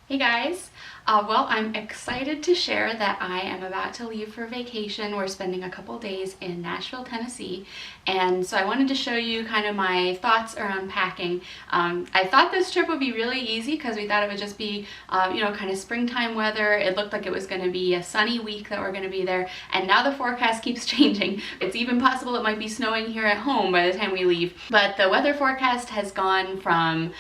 Hey guys, well, I'm excited to share that I am about to leave for vacation. We're spending a couple days in Nashville, Tennessee, and so I wanted to show you kind of my thoughts around packing. I thought this trip would be really easy because we thought it would just be, kind of springtime weather. It looked like it was going to be a sunny week that we're going to be there, and now the forecast keeps changing. It's even possible it might be snowing here at home by the time we leave, but the weather forecast has gone from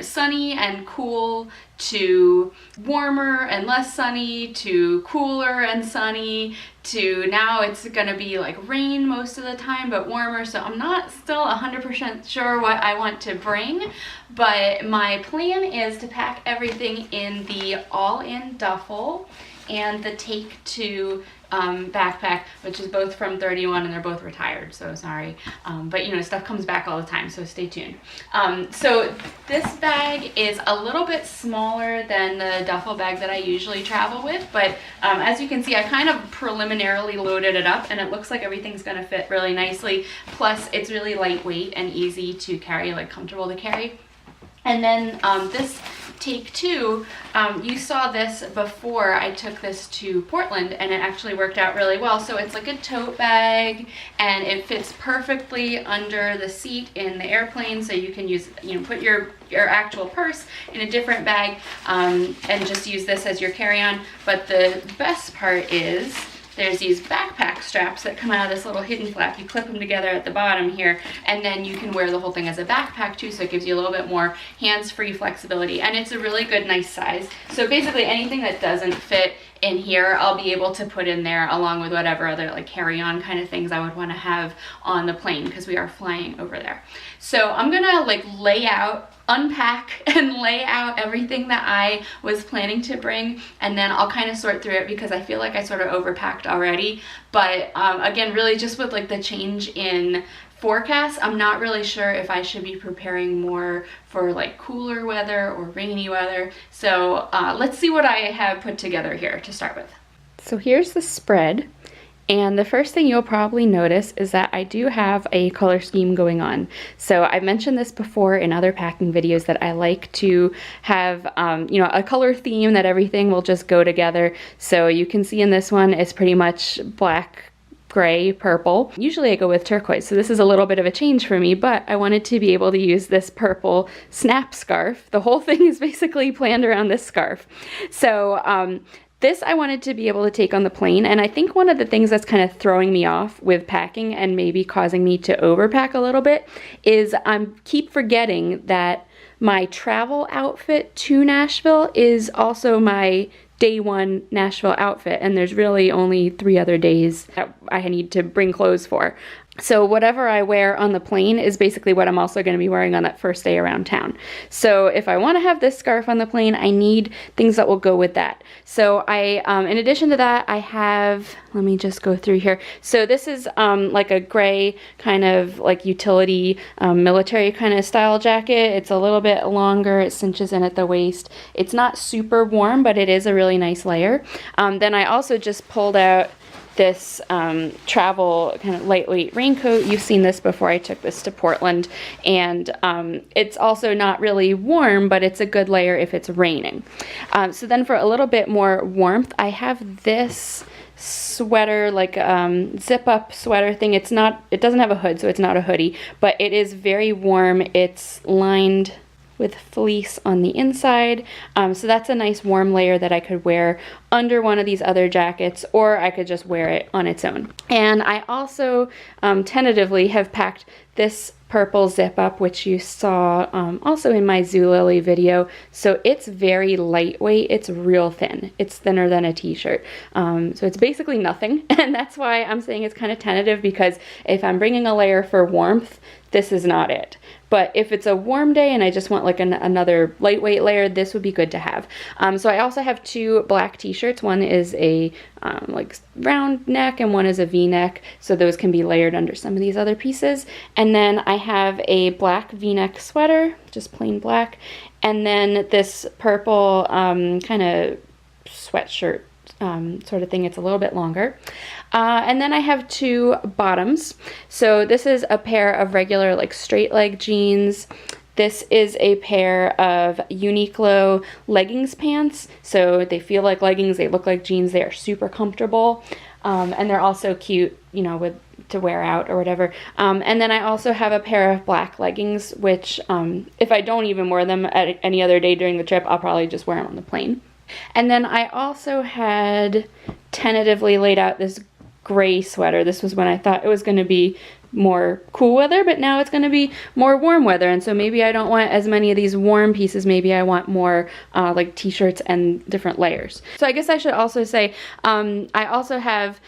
sunny and cool to warmer and less sunny to cooler and sunny to now it's gonna be like rain most of the time but warmer. So I'm not still 100% sure what I want to bring, but my plan is to pack everything in the all-in duffel and the Take 2 backpack, which is both from 31 and they're both retired, so sorry, but stuff comes back all the time, so stay tuned. So this bag is a little bit smaller than the duffel bag that I usually travel with, but as you can see, I kind of preliminarily loaded it up and it looks like everything's going to fit really nicely. Plus it's really lightweight and easy to carry, like comfortable to carry. And then this Take 2, you saw this before I took this to Portland and it actually worked out really well. So it's like a tote bag and it fits perfectly under the seat in the airplane, so you can use, put your actual purse in a different bag and just use this as your carry-on. But the best part is there's these backpack straps that come out of this little hidden flap. You clip them together at the bottom here, and then you can wear the whole thing as a backpack too, so it gives you a little bit more hands-free flexibility, and it's a really good, nice size. So basically anything that doesn't fit in here, I'll be able to put in there along with whatever other like carry-on kind of things I would want to have on the plane because we are flying over there. So I'm gonna unpack and lay out everything that I was planning to bring, and then I'll kind of sort through it because I feel like I sort of overpacked already. But again, really just with like the change in forecast, I'm not really sure if I should be preparing more for like cooler weather or rainy weather. So let's see what I have put together here to start with. So here's the spread. And the first thing you'll probably notice is that I do have a color scheme going on. So I've mentioned this before in other packing videos that I like to have, a color theme that everything will just go together. So you can see in this one, it's pretty much black, gray, purple. Usually I go with turquoise, so this is a little bit of a change for me, but I wanted to be able to use this purple snap scarf. The whole thing is basically planned around this scarf. So this I wanted to be able to take on the plane, and I think one of the things that's kind of throwing me off with packing and maybe causing me to overpack a little bit is I keep forgetting that my travel outfit to Nashville is also my day one Nashville outfit, and there's really only 3 other days that I need to bring clothes for. So whatever I wear on the plane is basically what I'm also going to be wearing on that first day around town. So if I want to have this scarf on the plane, I need things that will go with that. So I, in addition to that, I have, let me just go through here. So this is like a gray kind of like utility military kind of style jacket. It's a little bit longer. It cinches in at the waist. It's not super warm, but it is a really nice layer. Then I also just pulled out this travel kind of lightweight raincoat. You've seen this before. I took this to Portland, and it's also not really warm, but it's a good layer if it's raining. So then for a little bit more warmth, I have this sweater, like zip up sweater thing. It doesn't have a hood, so it's not a hoodie, but it is very warm. It's lined with fleece on the inside. So that's a nice warm layer that I could wear under one of these other jackets, or I could just wear it on its own. And I also tentatively have packed this purple zip up, which you saw also in my Zulily video. So it's very lightweight. It's real thin. It's thinner than a t-shirt. So it's basically nothing. And that's why I'm saying it's kind of tentative, because if I'm bringing a layer for warmth, this is not it. But if it's a warm day and I just want like another lightweight layer, this would be good to have. So I also have 2 black t-shirts. One is a like round neck and one is a v-neck. So those can be layered under some of these other pieces. And then I have a black v-neck sweater, just plain black. And then this purple kind of sweatshirt sort of thing. It's a little bit longer. And then I have 2 bottoms. So this is a pair of regular like straight leg jeans. This is a pair of Uniqlo leggings pants. So they feel like leggings, they look like jeans, they are super comfortable. And they're also cute, you know, to wear out or whatever. And then I also have a pair of black leggings, which if I don't even wear them at any other day during the trip, I'll probably just wear them on the plane. And then I also had tentatively laid out this gray sweater. This was when I thought it was going to be more cool weather, but now it's going to be more warm weather, and so maybe I don't want as many of these warm pieces. Maybe I want more like t-shirts and different layers. So I guess I should also say I also have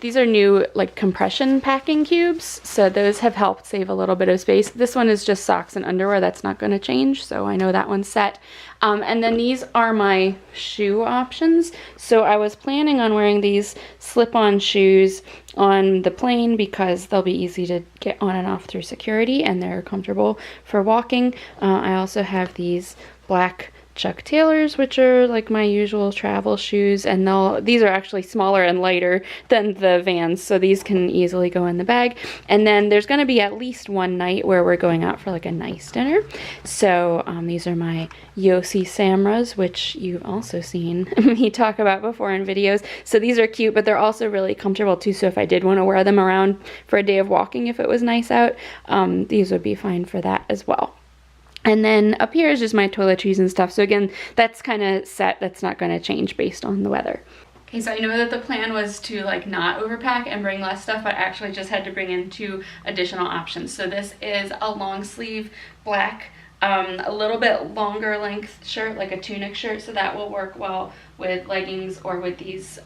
these are new like compression packing cubes, so those have helped save a little bit of space. This one is just socks and underwear. That's not going to change, so I know that one's set. And then these are my shoe options. So I was planning on wearing these slip-on shoes on the plane because they'll be easy to get on and off through security and they're comfortable for walking. I also have these black Chuck Taylors, which are like my usual travel shoes, and these are actually smaller and lighter than the Vans, so these can easily go in the bag. And then there's going to be at least one night where we're going out for like a nice dinner. So these are my Yossi Samras, which you've also seen me talk about before in videos. So these are cute, but they're also really comfortable too, so if I did want to wear them around for a day of walking if it was nice out, these would be fine for that as well. And then up here is just my toiletries and stuff. So again, that's kind of set. That's not going to change based on the weather. Okay, so I know that the plan was to like not overpack and bring less stuff, but actually just had to bring in 2 additional options. So this is a long sleeve black, a little bit longer length shirt, like a tunic shirt, so that will work well with leggings or with these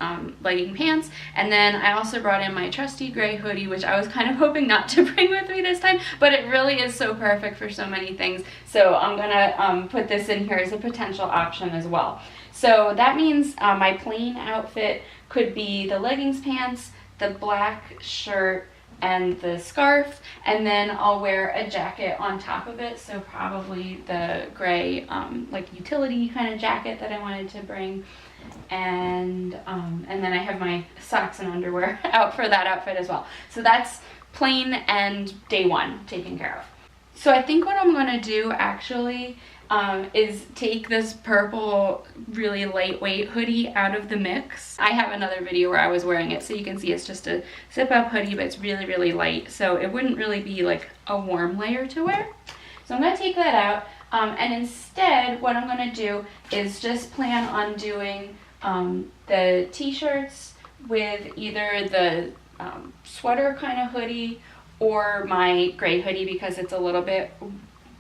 legging pants. And then I also brought in my trusty gray hoodie, which I was kind of hoping not to bring with me this time, but it really is so perfect for so many things. So I'm gonna put this in here as a potential option as well. So that means my plain outfit could be the leggings pants, the black shirt, and the scarf, and then I'll wear a jacket on top of it, so probably the gray like utility kind of jacket that I wanted to bring, and then I have my socks and underwear out for that outfit as well. So that's plain and day 1 taken care of. So I think what I'm gonna do actually is take this purple really lightweight hoodie out of the mix. I have another video where I was wearing it, so you can see it's just a zip up hoodie, but it's really, really light, so it wouldn't really be like a warm layer to wear. So I'm gonna take that out, and instead what I'm gonna do is just plan on doing the t-shirts with either the sweater kind of hoodie or my gray hoodie, because it's a little bit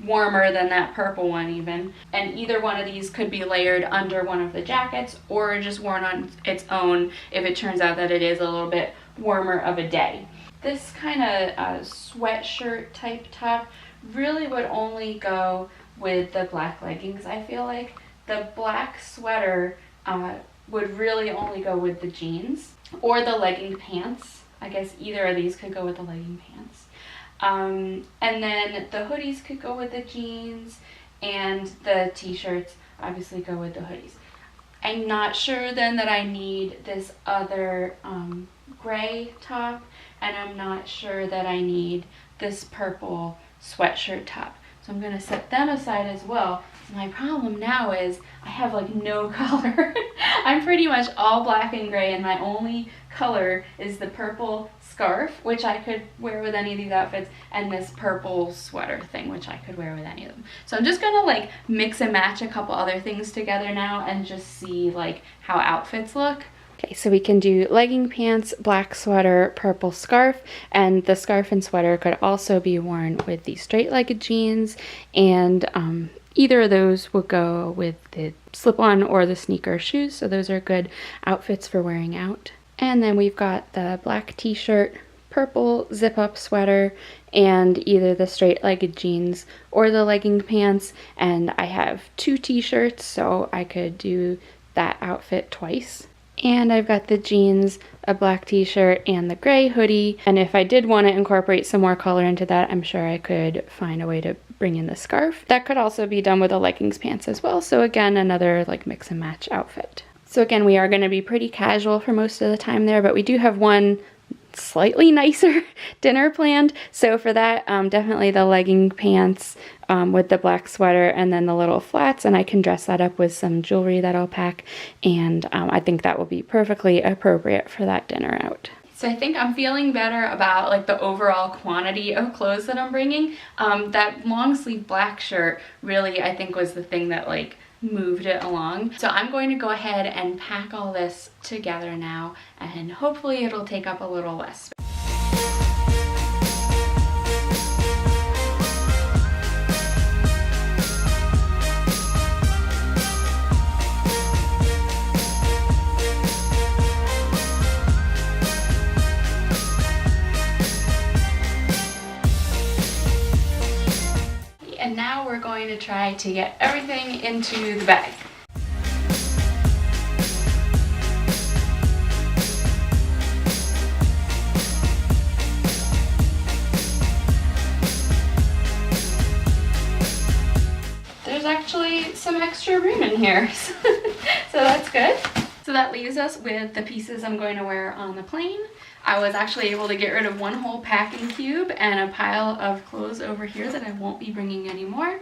warmer than that purple one even, and either one of these could be layered under one of the jackets or just worn on its own if it turns out that it is a little bit warmer of a day. This kind of sweatshirt type top really would only go with the black leggings. I feel like the black sweater would really only go with the jeans or the legging pants. I guess either of these could go with the legging pants. And then the hoodies could go with the jeans, and the t-shirts obviously go with the hoodies. I'm not sure then that I need this other gray top, and I'm not sure that I need this purple sweatshirt top. So I'm going to set them aside as well. My problem now is I have like no color. I'm pretty much all black and gray, and my only color is the purple scarf, which I could wear with any of these outfits, and this purple sweater thing, which I could wear with any of them. So I'm just gonna like mix and match a couple other things together now and just see like how outfits look. Okay, so we can do legging pants, black sweater, purple scarf, and the scarf and sweater could also be worn with the straight-legged jeans, and either of those will go with the slip-on or the sneaker shoes, so those are good outfits for wearing out. And then we've got the black t-shirt, purple zip-up sweater, and either the straight-legged jeans or the legging pants, and I have 2 t-shirts, so I could do that outfit twice. And I've got the jeans, a black t-shirt, and the gray hoodie. And if I did want to incorporate some more color into that, I'm sure I could find a way to bring in the scarf. That could also be done with the leggings pants as well. So again, another like mix and match outfit. So again, we are going to be pretty casual for most of the time there, but we do have one slightly nicer dinner planned. So for that, definitely the legging pants with the black sweater and then the little flats, and I can dress that up with some jewelry that I'll pack, and I think that will be perfectly appropriate for that dinner out. So I think I'm feeling better about like the overall quantity of clothes that I'm bringing. That long sleeve black shirt really, I think, was the thing that like moved it along. So I'm going to go ahead and pack all this together now, and hopefully it'll take up a little less space. And now we're going to try to get everything into the bag. There's actually some extra room in here, so that's good. So that leaves us with the pieces I'm going to wear on the plane. I was actually able to get rid of one whole packing cube and a pile of clothes over here that I won't be bringing anymore.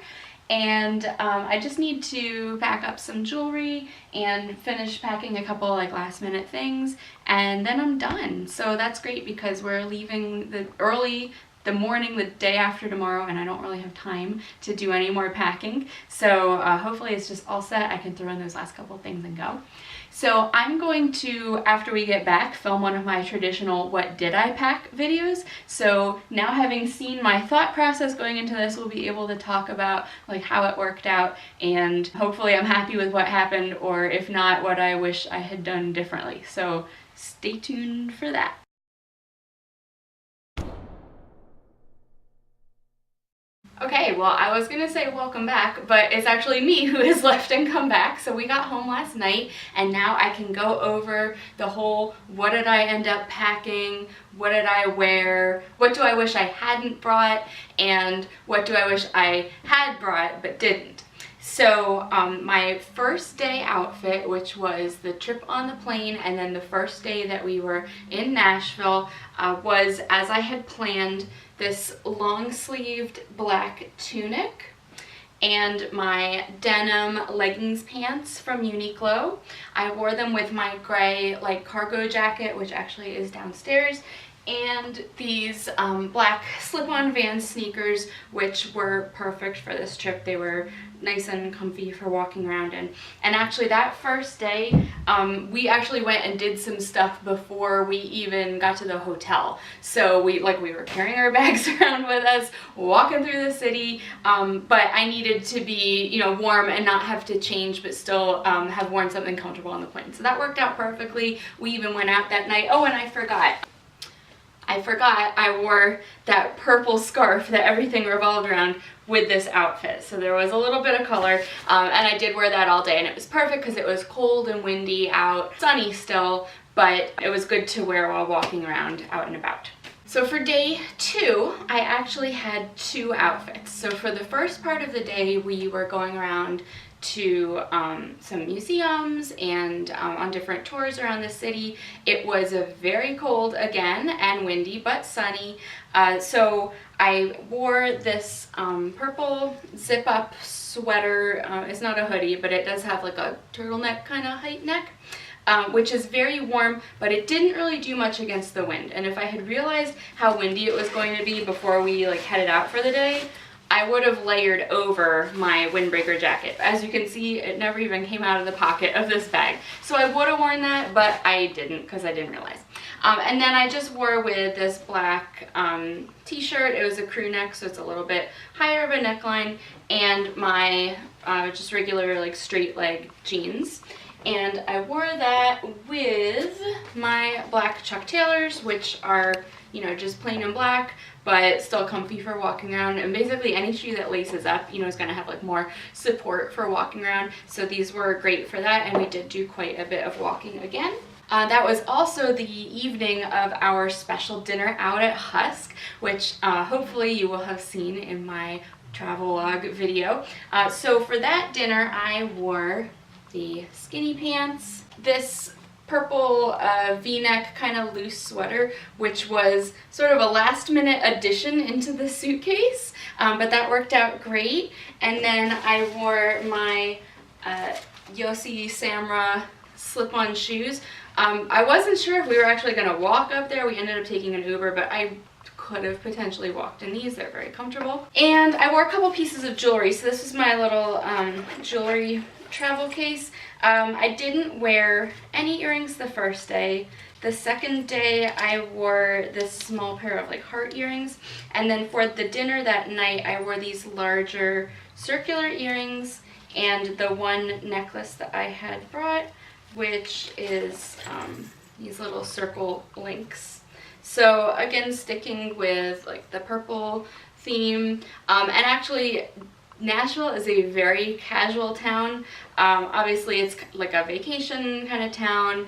And I just need to pack up some jewelry and finish packing a couple like last minute things, and then I'm done. So that's great because we're leaving the morning the day after tomorrow, and I don't really have time to do any more packing. So hopefully it's just all set. I can throw in those last couple things and go. So I'm going to, after we get back, film one of my traditional what did I pack videos. So now, having seen my thought process going into this, we'll be able to talk about like how it worked out, and hopefully I'm happy with what happened, or if not, what I wish I had done differently. So stay tuned for that. Okay, well, I was gonna say welcome back, but it's actually me who has left and come back. So we got home last night, and now I can go over the whole what did I end up packing, what did I wear, what do I wish I hadn't brought, and what do I wish I had brought but didn't. So my first day outfit, which was the trip on the plane and then the first day that we were in Nashville, was, as I had planned, this long-sleeved black tunic and my denim leggings pants from Uniqlo. I wore them with my gray like cargo jacket, which actually is downstairs, and these black slip-on Vans sneakers, which were perfect for this trip. They were nice and comfy for walking around in. And actually that first day, we actually went and did some stuff before we even got to the hotel. So we were carrying our bags around with us, walking through the city, but I needed to be, you know, warm and not have to change, but still have worn something comfortable on the plane. So that worked out perfectly. We even went out that night. Oh, and I forgot I wore that purple scarf that everything revolved around with this outfit. So there was a little bit of color, and I did wear that all day, and it was perfect because it was cold and windy out, sunny still, but it was good to wear while walking around out and about. So for day 2, I actually had 2 outfits. So for the first part of the day, we were going around to some museums and on different tours around the city. It was a very cold again and windy, but sunny. So I wore this purple zip-up sweater. It's not a hoodie, but it does have like a turtleneck kind of height neck, which is very warm, but it didn't really do much against the wind. And if I had realized how windy it was going to be before we like headed out for the day, I would have layered over my windbreaker jacket. As you can see, it never even came out of the pocket of this bag. So I would have worn that, but I didn't because I didn't realize. And then I just wore with this black t-shirt. It was a crew neck, so it's a little bit higher of a neckline, and my just regular like straight leg jeans. And I wore that with my black Chuck Taylors, which are, you know, just plain and black, but still comfy for walking around. And basically any shoe that laces up, you know, is going to have like more support for walking around. So these were great for that, and we did do quite a bit of walking again. That was also the evening of our special dinner out at Husk, which hopefully you will have seen in my travelogue video. So for that dinner, I wore the skinny pants, this purple v-neck kind of loose sweater, which was sort of a last minute addition into the suitcase, but that worked out great. And then I wore my Yossi Samra slip-on shoes. I wasn't sure if we were actually going to walk up there. We ended up taking an Uber, but I could have potentially walked in these. They're very comfortable. And I wore a couple pieces of jewelry. So this was my little jewelry travel case. I didn't wear any earrings the first day. The second day I wore this small pair of like heart earrings. And then for the dinner that night I wore these larger circular earrings and the one necklace that I had brought, which is these little circle links. So again, sticking with like the purple theme, and actually Nashville is a very casual town. Obviously it's like a vacation kind of town,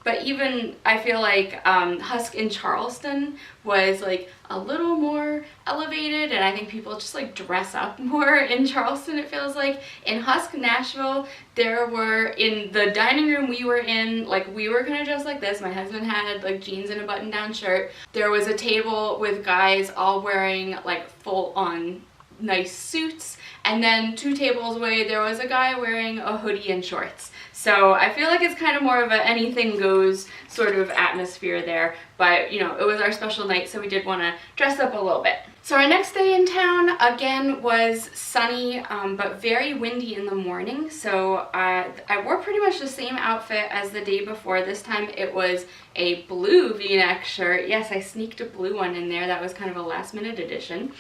but even I feel like Husk in Charleston was like a little more elevated, and I think people just like dress up more in Charleston, it feels like. In Husk, Nashville, there were, in the dining room we were in, like we were kind of dressed like this. My husband had like jeans and a button-down shirt. There was a table with guys all wearing like full-on nice suits, and then 2 tables away there was a guy wearing a hoodie and shorts. So I feel like it's kind of more of a anything goes sort of atmosphere there, but you know, it was our special night, so we did want to dress up a little bit. So our next day in town again was sunny, but very windy in the morning. So I wore pretty much the same outfit as the day before. This time it was a blue v-neck shirt. Yes, I sneaked a blue one in there. That was kind of a last minute addition.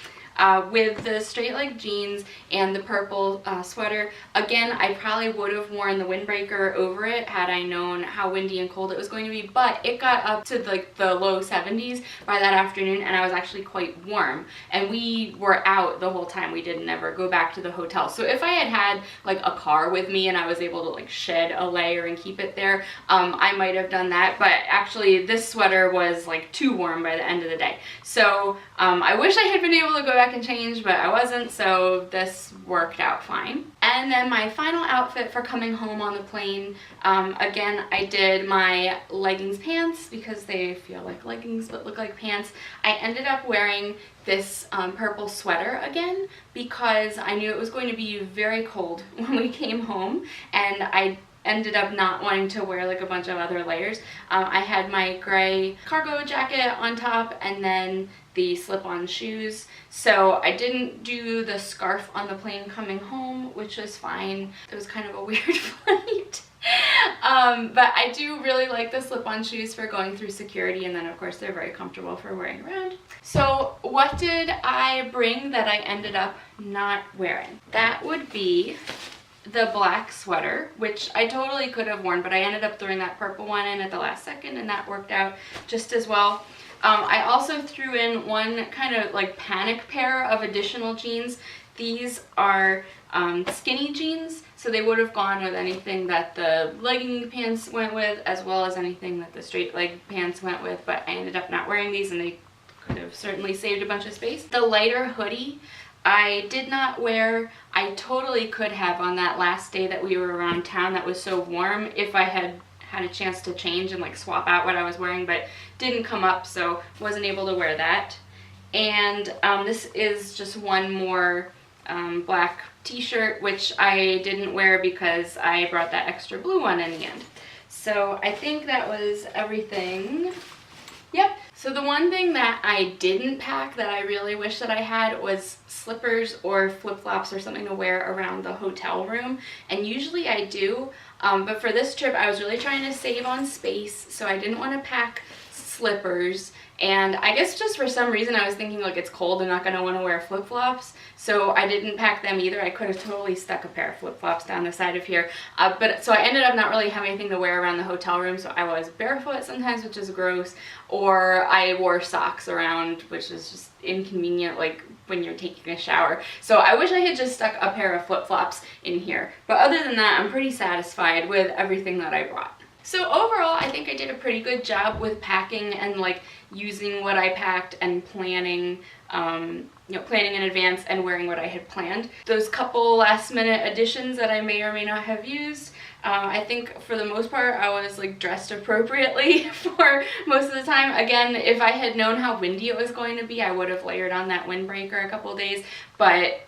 With the straight leg jeans and the purple sweater. Again, I probably would have worn the windbreaker over it had I known how windy and cold it was going to be, but it got up to like the low 70s by that afternoon, and I was actually quite warm, and we were out the whole time. We didn't ever go back to the hotel. So if I had had like a car with me and I was able to like shed a layer and keep it there, I might have done that, but actually this sweater was like too warm by the end of the day. So I wish I had been able to go back and change, but I wasn't, so this worked out fine. And then my final outfit for coming home on the plane, again, I did my leggings pants because they feel like leggings but look like pants. I ended up wearing this purple sweater again because I knew it was going to be very cold when we came home, and I ended up not wanting to wear like a bunch of other layers. I had my gray cargo jacket on top and then the slip-on shoes. So I didn't do the scarf on the plane coming home, which was fine. It was kind of a weird flight. But I do really like the slip-on shoes for going through security, and then of course they're very comfortable for wearing around. So what did I bring that I ended up not wearing? That would be the black sweater, which I totally could have worn, but I ended up throwing that purple one in at the last second, and that worked out just as well. I also threw in one kind of like panic pair of additional jeans. These are skinny jeans, so they would have gone with anything that the legging pants went with, as well as anything that the straight leg pants went with, but I ended up not wearing these, and they could have certainly saved a bunch of space. The lighter hoodie I did not wear. I totally could have on that last day that we were around town that was so warm if I had a chance to change and like swap out what I was wearing, but didn't come up, so wasn't able to wear that. And this is just one more black t-shirt, which I didn't wear because I brought that extra blue one in the end. So I think that was everything. Yep. So the one thing that I didn't pack that I really wish that I had was slippers or flip-flops or something to wear around the hotel room, and usually I do, but for this trip I was really trying to save on space, so I didn't want to pack slippers. And I guess just for some reason I was thinking like it's cold, I'm not going to want to wear flip-flops, so I didn't pack them either. I could have totally stuck a pair of flip-flops down the side of here, but so I ended up not really having anything to wear around the hotel room, so I was barefoot sometimes, which is gross, or I wore socks around, which is just inconvenient like when you're taking a shower. So I wish I had just stuck a pair of flip-flops in here, but other than that I'm pretty satisfied with everything that I brought. So overall, I think I did a pretty good job with packing and like using what I packed and planning planning in advance and wearing what I had planned. Those couple last minute additions that I may or may not have used, I think for the most part I was like dressed appropriately for most of the time. Again, if I had known how windy it was going to be, I would have layered on that windbreaker a couple days, but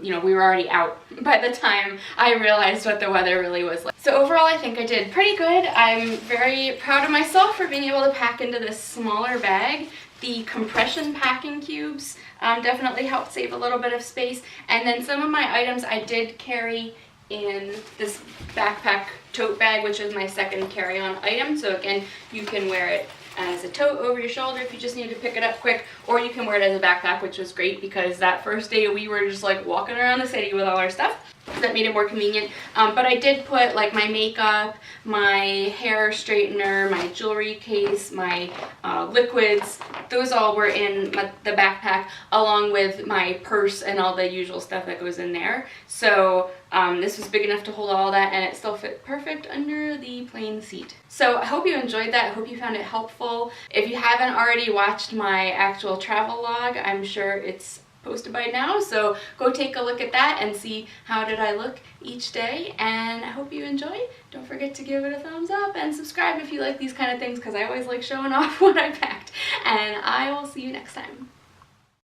we were already out by the time I realized what the weather really was like. So overall I think I did pretty good. I'm very proud of myself for being able to pack into this smaller bag. The compression packing cubes definitely helped save a little bit of space, and then some of my items I did carry in this backpack tote bag, which is my second carry-on item. So again, you can wear it as a tote over your shoulder if you just need to pick it up quick, or you can wear it as a backpack, which was great because that first day we were just like walking around the city with all our stuff. That made it more convenient. But I did put like my makeup, my hair straightener, my jewelry case, my liquids, those all were in the backpack, along with my purse and all the usual stuff that goes in there. So this was big enough to hold all that, and it still fit perfect under the plane seat. So I hope you enjoyed that. I hope you found it helpful. If you haven't already watched my actual travel log, I'm sure it's posted by now, so go take a look at that and see how did I look each day, and I hope you enjoy. Don't forget to give it a thumbs up and subscribe if you like these kind of things, because I always like showing off what I packed, and I will see you next time.